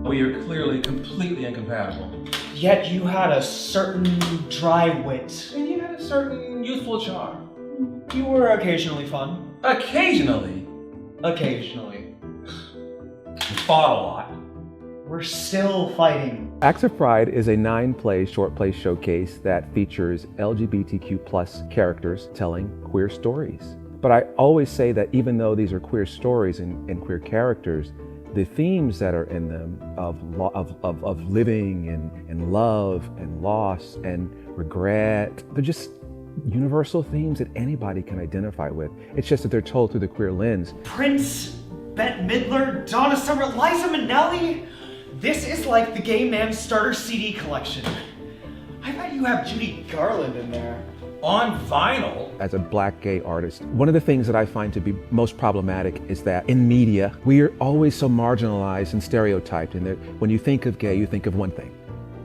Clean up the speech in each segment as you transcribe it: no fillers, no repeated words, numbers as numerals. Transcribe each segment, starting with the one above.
We are clearly completely incompatible. Yet you had a certain dry wit. And you had a certain youthful charm. You were occasionally fun. Occasionally. Occasionally. You fought a lot. We're still fighting. Acts of Pride is a 9-play short play showcase that features LGBTQ+ characters telling queer stories. But I always say that even though these are queer stories and queer characters, the themes that are in them of living and love and loss and regret, they're just universal themes that anybody can identify with. It's just that they're told through the queer lens. Prince, Bette Midler, Donna Summer, Liza Minnelli. This is like the Gay Man Starter CD collection. I bet you have Judy Garland in there. On vinyl. As a Black gay artist, one of the things that I find to be most problematic is that in media, we are always so marginalized and stereotyped, and that when you think of gay, you think of one thing,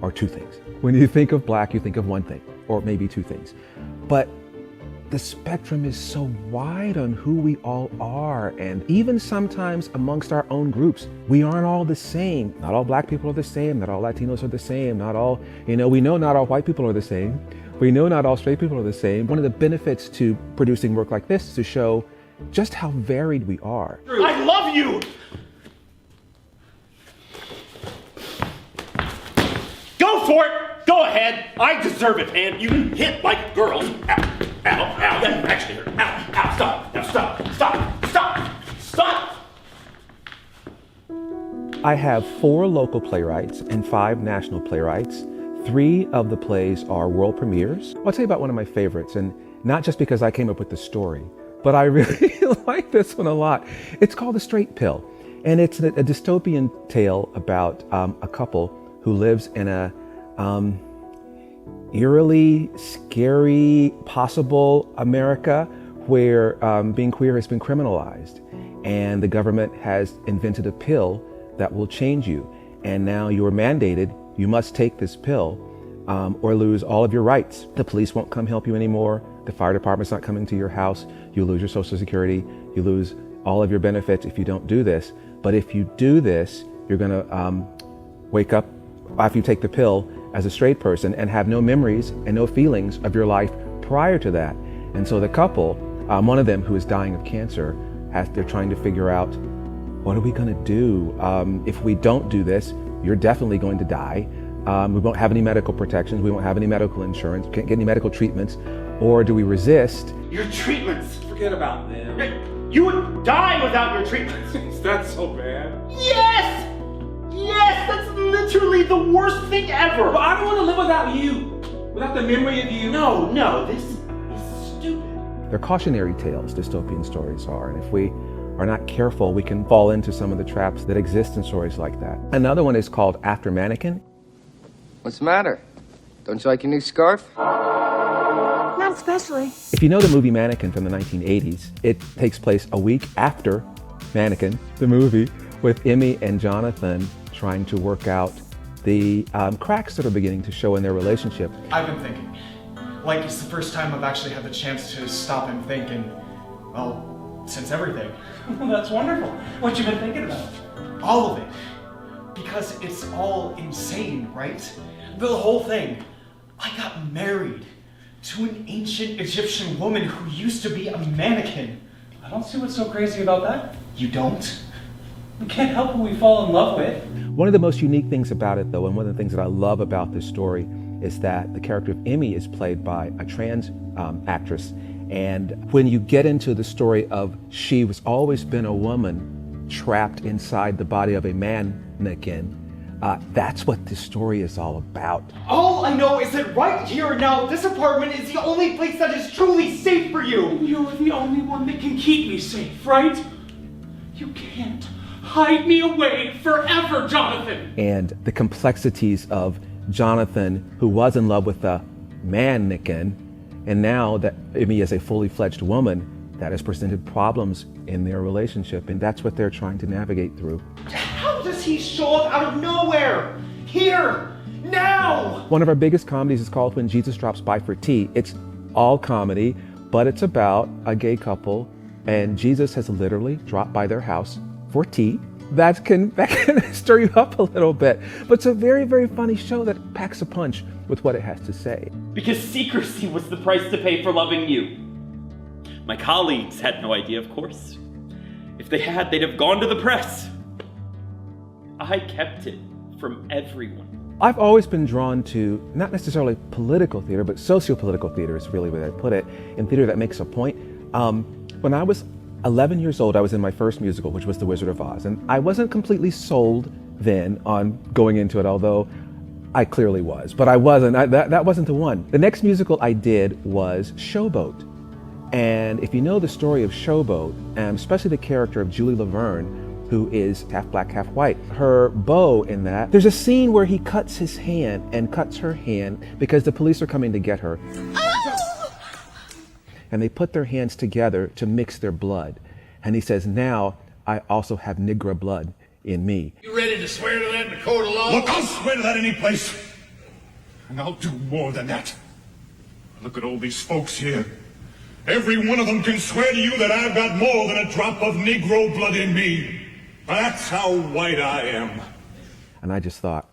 or two things. When you think of Black, you think of one thing, or maybe two things. But the spectrum is so wide on who we all are, and even sometimes amongst our own groups, we aren't all the same. Not all Black people are the same, not all Latinos are the same, not all, we know not all white people are the same. We know not all straight people are the same. One of the benefits to producing work like this is to show just how varied we are. I love you! Go for it! Go ahead! I deserve it, man! You hit like girls. Ow, ow, ow, that actually hurt. Ow, ow, stop! Now stop! I have 4 local playwrights and 5 national playwrights. 3 of the plays are world premieres. I'll tell you about one of my favorites, and not just because I came up with the story, but I really like this one a lot. It's called The Straight Pill, and it's a dystopian tale about a couple who lives in a eerily scary, possible America where being queer has been criminalized, and the government has invented a pill that will change you, and now you're mandated. You must take this pill or lose all of your rights. The police won't come help you anymore. The fire department's not coming to your house. You lose your Social Security. You lose all of your benefits if you don't do this. But if you do this, you're gonna wake up after you take the pill as a straight person and have no memories and no feelings of your life prior to that. And so the couple, one of them who is dying of cancer, they're trying to figure out, what are we gonna do? If we don't do this, you're definitely going to die. We won't have any medical protections. We won't have any medical insurance. We can't get any medical treatments. Or do we resist? Your treatments! Forget about them. You would die without your treatments! Is that so bad? Yes! Yes! That's literally the worst thing ever! But I don't want to live without you. Without the memory of you. No, this is stupid. They're cautionary tales, dystopian stories are. And if we are not careful, we can fall into some of the traps that exist in stories like that. Another one is called After Mannequin. What's the matter? Don't you like your new scarf? Not especially. If you know the movie Mannequin from the 1980s, it takes place a week after Mannequin, the movie, with Emmy and Jonathan trying to work out the cracks that are beginning to show in their relationship. I've been thinking. Like, it's the first time I've actually had the chance to stop and think, and, well, since everything. Well, that's wonderful. What you been thinking about? All of it. Because it's all insane, right? The whole thing. I got married to an ancient Egyptian woman who used to be a mannequin. I don't see what's so crazy about that. You don't? We can't help who we fall in love with. One of the most unique things about it, though, and one of the things that I love about this story, is that the character of Emmy is played by a trans actress. And when you get into the story of she was always been a woman trapped inside the body of a mannequin, that's what this story is all about. All I know is that right here now, this apartment is the only place that is truly safe for you. You're the only one that can keep me safe, right? You can't hide me away forever, Jonathan. And the complexities of Jonathan, who was in love with a mannequin, and now that Emmy is a fully fledged woman, that has presented problems in their relationship, and that's what they're trying to navigate through. How does he show up out of nowhere? Here! Now! One of our biggest comedies is called When Jesus Drops By for Tea. It's all comedy, but it's about a gay couple, and Jesus has literally dropped by their house for tea, that can stir you up a little bit. But it's a very, very funny show that packs a punch with what it has to say. Because secrecy was the price to pay for loving you. My colleagues had no idea, of course. If they had, they'd have gone to the press. I kept it from everyone. I've always been drawn to not necessarily political theater, but socio-political theater is really where I put it, in theater that makes a point. When I was 11 years old, I was in my first musical, which was The Wizard of Oz, and I wasn't completely sold then on going into it, although I clearly was, but I wasn't. That wasn't the one. The next musical I did was Showboat. And if you know the story of Showboat, and especially the character of Julie Laverne, who is half black, half white, her beau in that, there's a scene where he cuts his hand and cuts her hand because the police are coming to get her. And they put their hands together to mix their blood. And he says, now I also have Negro blood in me. You ready to swear to that in a court of law? Look, I'll swear to that any place. And I'll do more than that. Look at all these folks here. Every one of them can swear to you that I've got more than a drop of Negro blood in me. That's how white I am. And I just thought,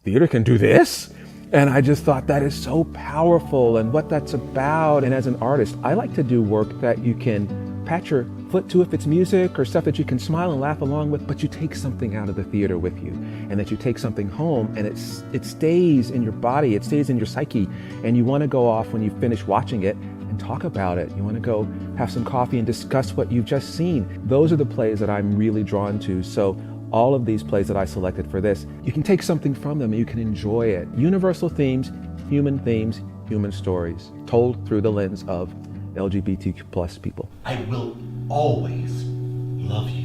theater can do this? And I just thought that is so powerful and what that's about. And as an artist, I like to do work that you can pat your foot to if it's music or stuff that you can smile and laugh along with, but you take something out of the theater with you and that you take something home and it stays in your body, it stays in your psyche, and you want to go off when you finish watching it and talk about it. You want to go have some coffee and discuss what you've just seen. Those are the plays that I'm really drawn to. So all of these plays that I selected for this, you can take something from them and you can enjoy it. Universal themes, human stories, told through the lens of LGBTQ+ people. I will always love you.